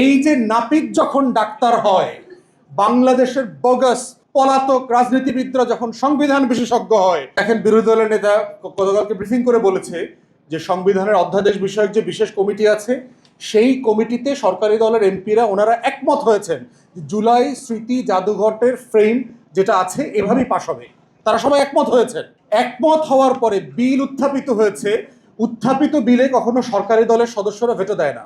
এই যে নাপিত যখন ডাক্তার হয়, বাংলাদেশের বগস পলাতক রাজনীতিবিদরা যখন সংবিধান বিশেষজ্ঞ হয়, দেখেন বিরোধী দলের নেতা গতকালকে ব্রিফিং করে বলেছে যে সংবিধানের অধ্যাদেশ বিষয়ক যে বিশেষ কমিটি আছে সেই কমিটিতে সরকারি দলের এমপিরা ওনারা একমত হয়েছেন জুলাই স্মৃতি জাদুঘরের ফ্রেম যেটা আছে এভাবেই পাশ হবে। তারা সবাই একমত হয়েছেন। একমত হওয়ার পরে বিল উত্থাপিত হয়েছে। উত্থাপিত বিলে কখনো সরকারি দলের সদস্যরা ভেটো দেয় না,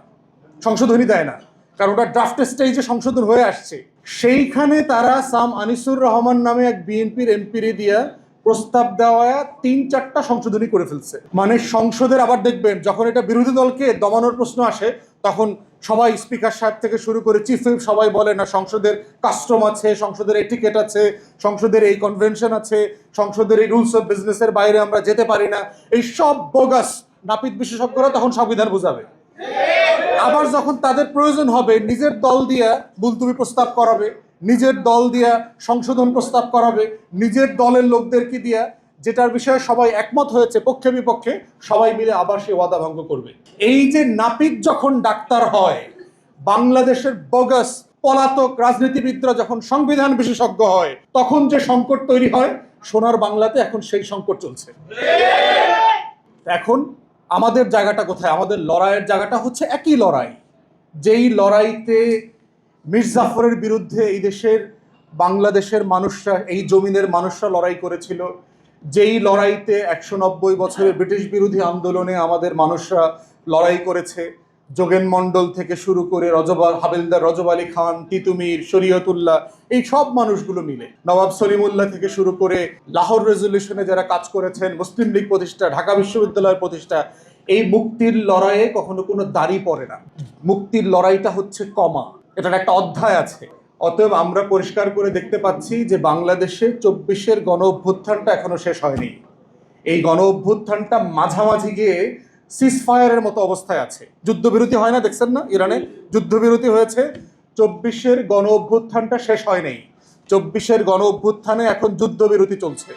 সংশোধনী দেয় না, কারণ ওটা ড্রাফট স্টেজে সংশোধন হয়ে আসছে। সেইখানে তারা সাম আনিসুর রহমান নামে এক বিএনপির এমপিরে দিয়া প্রস্তাব দেওয়া ৩-৪টা সংশোধনী করে ফেলছে। মানে সংসদের আবার দেখবেন যখন এটা বিরোধী দলকে দমানোর প্রশ্ন আসে তখন সবাই স্পিকার সাহেব থেকে শুরু করে চিফ হুইপ সবাই বলে না সংসদের কাস্টম আছে, সংসদের এটিকেট আছে, সংসদের এই কনভেনশন আছে, সংসদের এই রুলস অফ বিজনেসের বাইরে আমরা যেতে পারি না। এই সব বোগাস নাপিত বিশেষজ্ঞরা তখন সংবিধান বোঝাবে। আবার যখন তাদের প্রয়োজন হবে নিজের দল দিয়া মুলতবি প্রস্তাব করাবে, নিজের দল দিয়া সংশোধন প্রস্তাব করাবে, নিজের দলের লোকদেরকে দিয়া যেটার বিষয়ে সবাই একমত হয়েছে পক্ষে বিপক্ষে সবাই মিলে আবার সে ওয়াদা ভঙ্গ করবে। এই যে নাপিত যখন ডাক্তার হয়, বাংলাদেশের বগস পলাতক রাজনীতিবিদরা যখন সংবিধান বিশেষজ্ঞ হয়, তখন যে সংকট তৈরি হয় সোনার বাংলাতে এখন সেই সংকট চলছে। এখন আমাদের জায়গাটা কোথায়? আমাদের লড়াইয়ের জায়গাটা হচ্ছে একই লড়াই, যেই লড়াইতে মীর জাফরের বিরুদ্ধে এই দেশের বাংলাদেশের মানুষরা, এই জমিনের মানুষরা লড়াই করেছিল, যেই লড়াইতে ১৯০ বছরের ব্রিটিশ বিরোধী আন্দোলনে আমাদের মানুষরা লড়াই করেছে, যোগেন মণ্ডল থেকে শুরু করে হাবিলদার রজব আলী খান, তিতুমির, শরীয়তুল্লাহ, এই সব মানুষগুলো মিলে, নবাব সলিমুল্লাহ থেকে শুরু করে লাহোর রেজলিউশনে যারা কাজ করেছেন, মুসলিম লীগ প্রতিষ্ঠা, ঢাকা বিশ্ববিদ্যালয়ের প্রতিষ্ঠা, এই মুক্তির লড়াইয়ে কখনো কোনো দাড়ি পড়ে না। মুক্তির লড়াইটা হচ্ছে কমা, এটার একটা অধ্যায় আছে। অতএব আমরা পরিষ্কার করে দেখতে পাচ্ছি যে বাংলাদেশে ২৪-এর গণ অভ্যুত্থানটা এখনো শেষ হয়নি। এই গণ অভ্যুত্থানটা মাঝামাঝি গিয়ে সিজফায়ারের মতো অবস্থায় আছে। যুদ্ধবিরতি হয় না, দেখছেন না ইরানে যুদ্ধবিরতি হয়েছে, ২৪-এর গণ অভ্যুত্থানটা শেষ হয় নাই। ২৪-এর গণ অভ্যুত্থানে এখন যুদ্ধবিরতি চলছে।